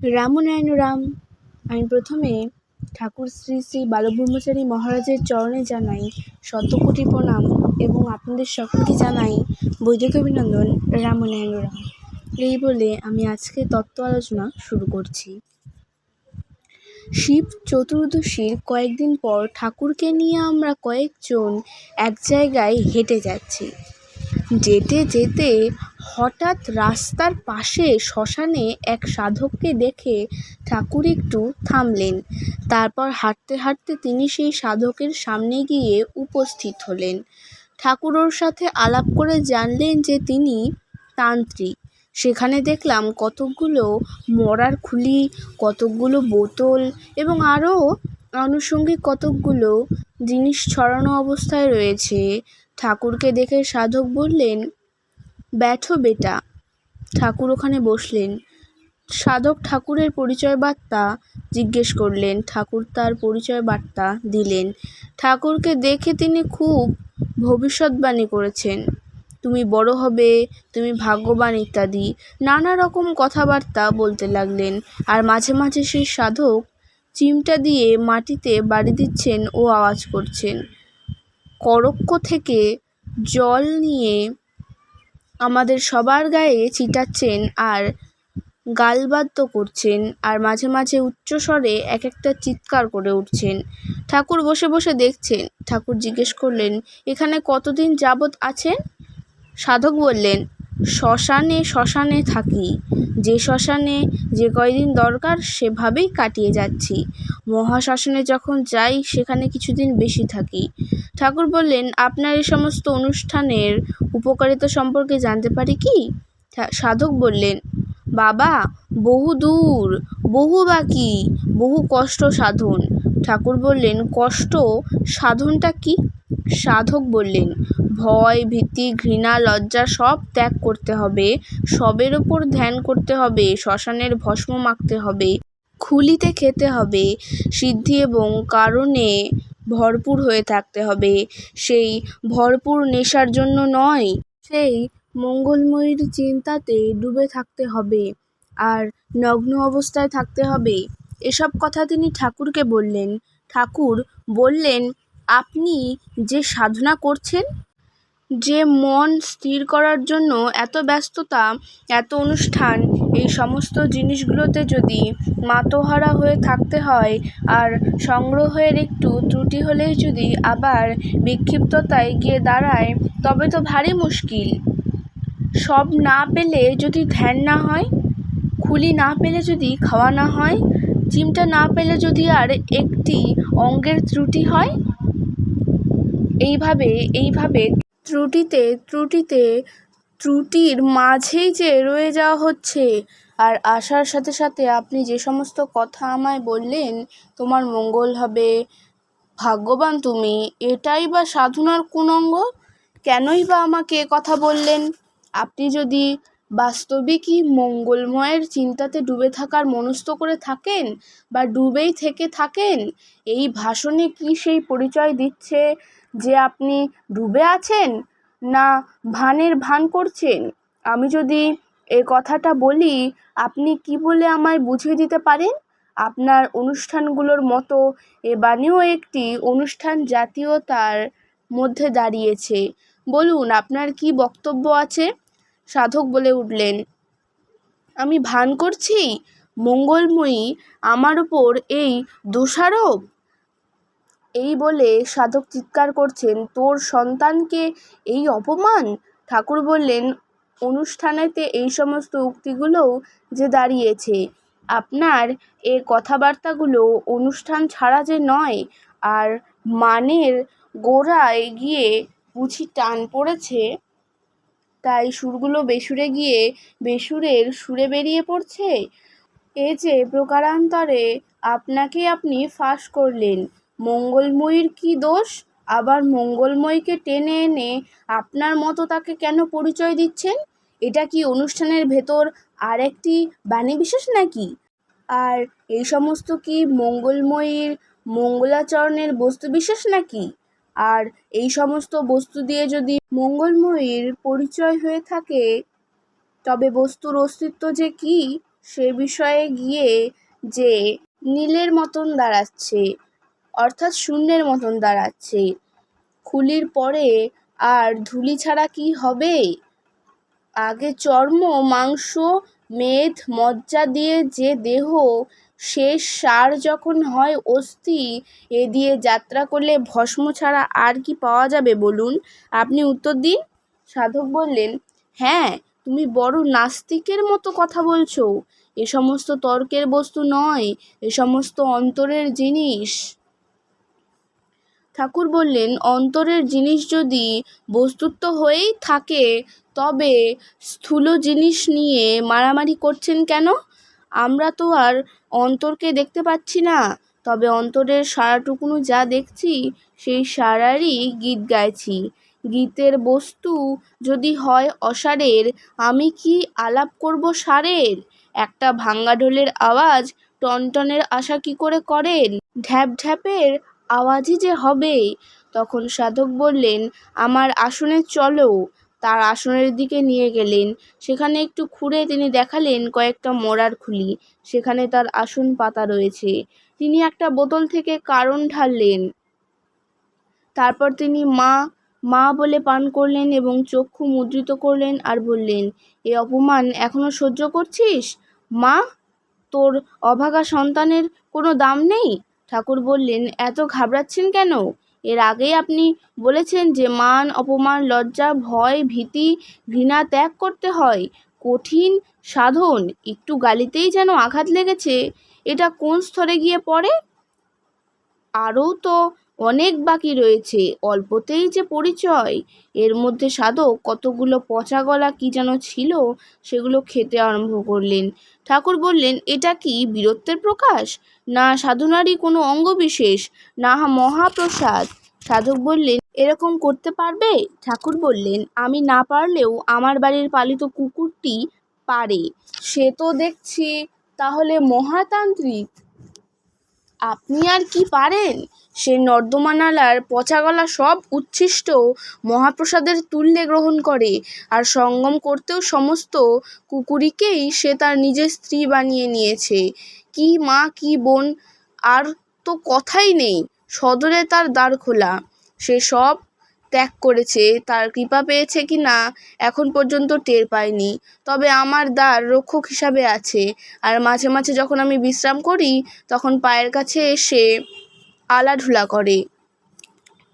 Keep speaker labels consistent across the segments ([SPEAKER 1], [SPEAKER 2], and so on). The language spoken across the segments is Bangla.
[SPEAKER 1] রাম নারায়ণ রাম। আমি প্রথমে ঠাকুর শ্রী শ্রী বালব্রহ্মচারী মহারাজের চরণে জানাই শতকোটি প্রণাম এবং আপনাদের সকলকে জানাই বৈদিক অভিনন্দন। রাম নারায়ণ রাম। এই বলে আমি আজকে তত্ত্ব আলোচনা শুরু করছি। শিব চতুর্দশীর কয়েকদিন পর ঠাকুরকে নিয়ে আমরা কয়েকজন এক জায়গায় হেঁটে যাচ্ছি। যেতে যেতে হঠাৎ রাস্তার পাশে শ্মশানে এক সাধককে দেখে ঠাকুর একটু থামলেন। তারপর হাঁটতে হাঁটতে তিনি সেই সাধকের সামনে গিয়ে উপস্থিত হলেন। ঠাকুর ওর সাথে আলাপ করে জানলেন যে তিনি তান্ত্রিক। সেখানে দেখলাম কতকগুলো মরার খুলি, কতকগুলো বোতল এবং আরও আনুষঙ্গিক কতকগুলো জিনিস ছড়ানো অবস্থায় রয়েছে। ঠাকুরকে দেখে সাধক বললেন, "ব্যাঠো বেটা।" ঠাকুর ওখানে বসলেন। সাধক ঠাকুরের পরিচয় বার্তা জিজ্ঞেস করলেন। ঠাকুর তার পরিচয় বার্তা দিলেন। ঠাকুরকে দেখে তিনি খুব ভবিষ্যৎবাণী করেছেন। তুমি বড় হবে, তুমি ভাগ্যবান ইত্যাদি নানা রকম কথাবার্তা বলতে লাগলেন। আর মাঝে মাঝে সেই সাধক চিমটা দিয়ে মাটিতে বাড়ি দিচ্ছেন ও আওয়াজ করছেন। করক্ষ থেকে জল নিয়ে আমাদের সবার গায়ে ছিটাচ্ছেন আর গালবাদ্য করছেন, আর মাঝে মাঝে উচ্চস্বরে এক একটা চিৎকার করে উঠছেন। ঠাকুর বসে বসে দেখছেন। ঠাকুর জিজ্ঞেস করলেন, এখানে কতদিন যাবৎ আছেন? সাধক বললেন, শ্মশানে থাকি। যে শ্মশানে যে কয়দিন দরকার সেভাবেই কাটিয়ে যাচ্ছি। মহাশ্মশানে যখন যাই সেখানে কিছুদিন বেশি থাকি। ঠাকুর বললেন, আপনার এই সমস্ত অনুষ্ঠানের উপকারিতা সম্পর্কে জানতে পারি কি? সাধক বললেন, বাবা, বহু দূর, বহু বাকি, বহু কষ্ট সাধন। ঠাকুর বললেন, কষ্ট সাধনটা কি? সাধক বললেন, ভয়, ভীতি, ঘৃণা, লজ্জা সব ত্যাগ করতে হবে, সবের ওপর ধ্যান করতে হবে, শ্মশানের ভস্ম মাখতে হবে, খুলিতে খেতে হবে, সিদ্ধি এবং কারণে ভরপুর হয়ে থাকতে হবে, সেই ভরপুর নেশার জন্য নয়, সেই মঙ্গলময়ীর চিন্তাতে ডুবে থাকতে হবে, আর নগ্ন অবস্থায় থাকতে হবে। এসব কথা তিনি ঠাকুরকে বললেন। ঠাকুর বললেন, আপনি যে সাধনা করছেন, যে মন স্থির করার জন্য এত ব্যস্ততা, এত অনুষ্ঠান, এই সমস্ত জিনিসগুলোতে যদি মাতোহারা হয়ে থাকতে হয়, আর সংগ্রহের একটু ত্রুটি হলেই যদি আবার বিক্ষিপ্ততায় গিয়ে দাঁড়ায়, তবে তো ভারী মুশকিল। সব না পেলে যদি ধ্যান না হয়, খুলি না পেলে যদি খাওয়া না হয়, চিমটা না পেলে যদি আর একটি অঙ্গের ত্রুটি হয়, এইভাবে ত্রুটির মাঝেই যে রয়ে যাওয়া হচ্ছে। আর আসার সাথে সাথে আপনি যে সমস্ত কথা আমায় বললেন, তোমার মঙ্গল হবে, ভাগ্যবান তুমি, এটাই বা সাধনার কোন অঙ্গ? কেনই বা আমাকে কথা বললেন? আপনি যদি বাস্তবিকই মঙ্গলময়ের চিন্তাতে ডুবে থাকার মনস্থ করে থাকেন, বা ডুবেই থেকে থাকেন, এই ভাষণে কি সেই পরিচয় দিচ্ছে যে আপনি ডুবে আছেন, না ভানের ভান করছেন? আমি যদি এ কথাটা বলি, আপনি কি বলে আমায় বুঝিয়ে দিতে পারেন? আপনার অনুষ্ঠানগুলোর মতো এ বাণীও একটি অনুষ্ঠান জাতীয়তার মধ্যে দাঁড়িয়েছে। বলুন, আপনার কি বক্তব্য আছে? সাধক বলে উঠলেন, আমি ভান করছি? মঙ্গলময়ী আমার উপর এই দোষারোপ? এই বলে সাধক চিৎকার করছেন, তোর সন্তানকে এই অপমান! ঠাকুর বললেন, অনুষ্ঠানেতে এই সমস্ত উক্তিগুলোও যে দাঁড়িয়েছে, আপনার এ কথাবার্তাগুলো অনুষ্ঠান ছাড়া যে নয়, আর মানের গোড়ায় গিয়ে বুঝি টান পড়েছে, তাই সুরগুলো বেসুরে গিয়ে বেসুরের সুরে বেরিয়ে পড়ছে। এ যে প্রকারান্তরে আপনাকে আপনি ফাঁস করলেন। মঙ্গলময়ীর কি দোষ? আবার মঙ্গলময়ীকে টেনে এনে আপনার মতো তাকে কেন পরিচয় দিচ্ছেন? এটা কি অনুষ্ঠানের ভেতর আর একটি বাণী বিশেষ নাকি? আর এই সমস্ত কি মঙ্গলময়ীর মঙ্গলাচরণের বস্তু বিশেষ নাকি? আর এই সমস্ত বস্তু দিয়ে যদি মঙ্গলময়ীর পরিচয় হয়ে থাকে, তবে বস্তুর অস্তিত্ব যে কি সে বিষয়ে গিয়ে যে নীলের মতন দাঁড়াচ্ছে, অর্থাৎ শূন্যের মতন দাঁড়াচ্ছে। খুলির পরে আর ধুলি ছাড়া কি হবে? আগে চর্ম, মাংস, মেদ, মজ্জা দিয়ে যে দেহ, শেষ সার যখন হয় অস্থি, এ দিয়ে যাত্রা করলে ভস্ম ছাড়া আর কি পাওয়া যাবে বলুন? আপনি উত্তর দিন। সাধক বললেন, হ্যাঁ, তুমি বড় নাস্তিকের মতো কথা বলছো। এ সমস্ত তর্কের বস্তু নয়, এ সমস্ত অন্তরের জিনিস। ঠাকুর বললেন, অন্তরের জিনিস যদি বস্তুত্ব হয়েই থাকে তবে স্থূল জিনিস নিয়ে মারামারি করছেন কেন? আমরা তো আর অন্তরকে দেখতে পাচ্ছি না, তবে অন্তরের সারাটুকুনো যা দেখছি সেই সারারই গীত গাইছি। গীতের বস্তু যদি হয় অসারের, আমি কি আলাপ করব সারের? একটা ভাঙা ঢোলের আওয়াজ টনটনের আশা কি করে করেন? ঢ্যাপ ঢ্যাপের আওয়াজই যে হবে। তখন সাধক বললেন, আমার আসনে চলো। তার আসনের দিকে নিয়ে গেলেন। সেখানে একটু খুঁড়ে তিনি দেখালেন কয়েকটা মোড়ার খুলি। সেখানে তার আসন পাতা রয়েছে। তিনি একটা বোতল থেকে কারণ ঢাললেন। তারপর তিনি মা মা বলে পান করলেন এবং চক্ষু মুদ্রিত করলেন আর বললেন, এ অপমান এখনো সহ্য করছিস? মা, তোর অভাগা সন্তানের কোনো দাম নেই? ঠাকুর বললেন, এত ঘাবড়াচ্ছেন কেন? এর আগেই আপনি বলেছেন যে মান, অপমান, লজ্জা, ভয়, ভীতি, ঘৃণা ত্যাগ করতে হয়। কঠিন সাধন, একটু গালিতেই যেন আঘাত লেগেছে। এটা কোন স্তরে গিয়ে পড়ে? আরও তো অনেক বাকি রয়েছে, অল্পতেই যে পরিচয়। এর মধ্যে সাধক কতগুলো পচা গলা কি যেন ছিল, সেগুলো খেতে আরম্ভ করলেন। ঠাকুর বললেন, এটা কি বীরত্বের প্রকাশ, না সাধনারই কোনো অঙ্গবিশেষ, না মহাপ্রসাদ? সাধক বললেন, এরকম করতে পারবে? ঠাকুর বললেন, আমি না পারলেও আমার বাড়ির পালিত কুকুরটি পারে। সে তো দেখছি তাহলে মহাতান্ত্রিক। আপনি আর কি পারেন? সে নর্দমা নালার পচা গলা সব উচ্ছিষ্ট মহাপ্রসাদের তুল্যে গ্রহণ করে, আর সঙ্গম করতেও সমস্ত কুকুরকেই সে তার নিজের স্ত্রী বানিয়ে নিয়েছে। কি মা, কি বোন, আর তো কথাই নেই। সদরে তার দ্বার খোলা। সে সব ত্যাগ করেছে, তার কৃপা পেয়েছে কি না এখন পর্যন্ত টের পায়নি। তবে আমার দ্বার রক্ষক হিসাবে আছে, আর মাঝে মাঝে যখন আমি বিশ্রাম করি তখন পায়ের কাছে এসে আলাঢুলা করে।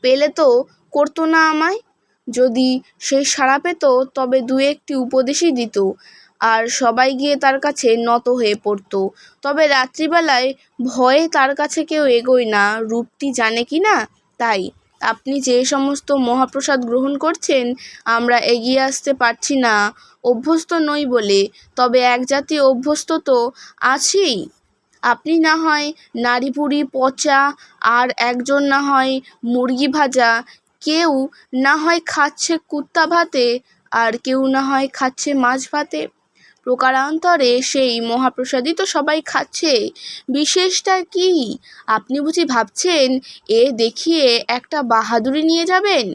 [SPEAKER 1] পেলে তো করতো না আমায়। যদি সে সাড়া পেত তবে দু একটি উপদেশই দিত, আর সবাই গিয়ে তার কাছে নত হয়ে পড়ত। তবে রাত্রিবেলায় ভয়ে তার কাছে কেউ এগোয় না, রূপটি জানে কি না তাই। আপনি যে সমস্ত মহাপ্রসাদ গ্রহণ করছেন আমরা এগিয়ে আসতে পারছি না, অভ্যস্ত নই বলে। তবে এক জাতীয় অভ্যস্ত তো আছেই। আপনি না হয় নাড়িভুড়ি পচা, আর একজন না হয় মুরগি ভাজা, কেউ না হয় খাচ্ছে কুত্তা ভাতে, আর কেউ না হয় খাচ্ছে মাছ ভাতে। প্রকারান্তরে সেই মহাপ্রসাদই তো সবাই খাচ্ছে। বিশেষটা কি? আপনি বুঝি ভাবছেন এ দেখিয়ে একটা বাহাদুরি নিয়ে যাবেন?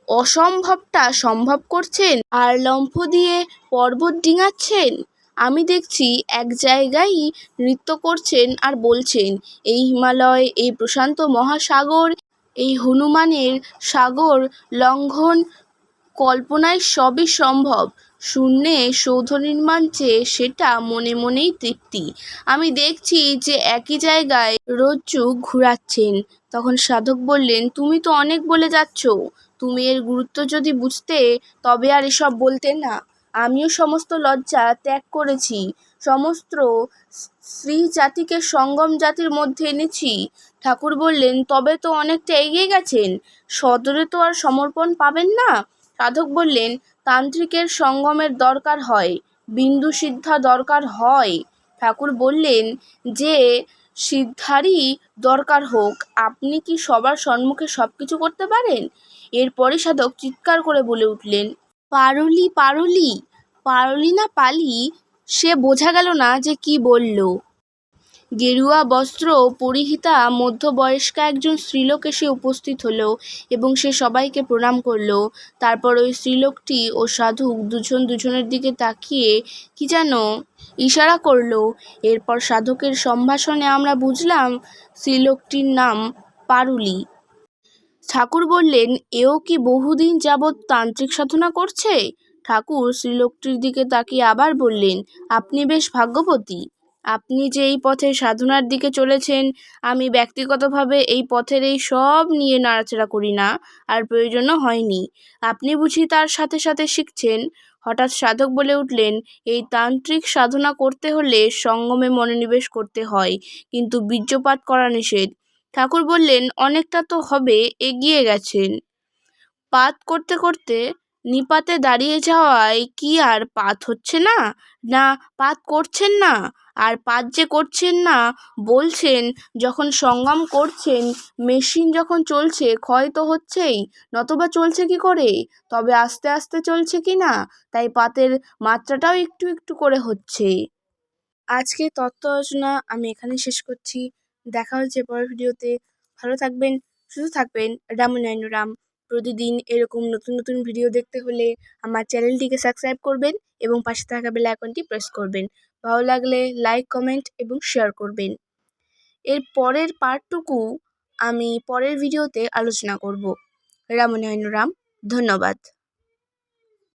[SPEAKER 1] অসম্ভবটা সম্ভব করছেন আর লম্ফ দিয়ে পর্বত ডিঙাচ্ছেন। আমি দেখছি এক জায়গায়ই নৃত্য করছেন আর বলছেন, এই হিমালয়, এই প্রশান্ত মহাসাগর, এই হনুমানের সাগর লঙ্ঘন কল্পনায় সবই সম্ভব। শূন্যে সৌধ নির্মাণ চেয়ে সেটা মনে মনেই তৃপ্তি। আমি দেখছি যে একই জায়গায় রজ্জু ঘুরাচ্ছেন। তখন সাধক বললেন, তুমি তো অনেক বলে যাচ্ছ। তুমি এর গুরুত্ব যদি বুঝতে তবে আর এসব বলতে না। আমিও সমস্ত লজ্জা ত্যাগ করেছি, সমস্ত স্ত্রী জাতিকে সঙ্গম জাতির মধ্যে এনেছি। ঠাকুর বললেন, তবে তো অনেকটা এগিয়ে গেছেন, সদরে তো আর সমর্পণ পাবেন না। সাধক বললেন, তান্ত্রিকের সঙ্গমের দরকার হয়, বিন্দু সিদ্ধা দরকার হয়। ঠাকুর বললেন, যে সিদ্ধারই দরকার হোক, আপনি কি সবার সম্মুখে সব কিছু করতে পারেন? এরপরে সাধক চিৎকার করে বলে উঠলেন, পারলি পারলি। পারলি না পালি সে বোঝা গেল না যে কি বলল। গেরুয়া বস্ত্র পরিহিতা মধ্যবয়স্কা একজন স্ত্রীলোক এসে উপস্থিত হলো এবং সে সবাইকে প্রণাম করলো। তারপর ওই স্ত্রীলোকটি ও সাধক দুজনের দিকে তাকিয়ে কি যেন ইশারা করলো। এরপর সাধকের সম্ভাষণে আমরা বুঝলাম স্ত্রীলোকটির নাম পারুলি। ঠাকুর বললেন, এও কি বহুদিন যাবৎ তান্ত্রিক সাধনা করছে? ঠাকুর স্ত্রীলোকটির দিকে তাকিয়ে আবার বললেন, আপনি বেশ ভাগ্যবতী। আপনি যে এই পথে সাধনার দিকে চলেছেন, আমি ব্যক্তিগতভাবে এই পথের এই সব নিয়ে নাড়াচাড়া করি না, আর প্রয়োজনও হয়নি। আপনি বুঝি তার সাথে সাথে শিখছেন? হঠাৎ সাধক বলে উঠলেন, এই তান্ত্রিক সাধনা করতে হলে সঙ্গমে মনোনিবেশ করতে হয়, কিন্তু বীর্যপাত করা নিষেধ। ঠাকুর বললেন, অনেকটা তো হবে এগিয়ে গেছেন। পাত করতে করতে নিপাতে দাঁড়িয়ে যাওয়ায় কি আর পাত হচ্ছে না? না, পাত করছেন না। আর পাত যে করছেন না বলছেন, যখন সঙ্গম করছেন, মেশিন যখন চলছে ক্ষয় তো হচ্ছেই, নতবা চলছে কি করে? তবে আস্তে আস্তে চলছে কি না, তাই পাতের মাত্রাটাও একটু একটু করে হচ্ছে। আজকে তত্ত্ব আলোচনা আমি এখানে শেষ করছি। দেখা হচ্ছে পরের ভিডিওতে। ভালো থাকবেন, সুস্থ থাকবেন। রাম। প্রতিদিন এরকম নতুন নতুন ভিডিও দেখতে হলে আমার চ্যানেলটিকে সাবস্ক্রাইব করবেন এবং পাশে থাকা বেল আইকনটি প্রেস করবেন। ভালো লাগলে লাইক, কমেন্ট এবং শেয়ার করবেন। এর পরের পার্টটুকু আমি পরের ভিডিওতে আলোচনা করব। রাম। ধন্যবাদ।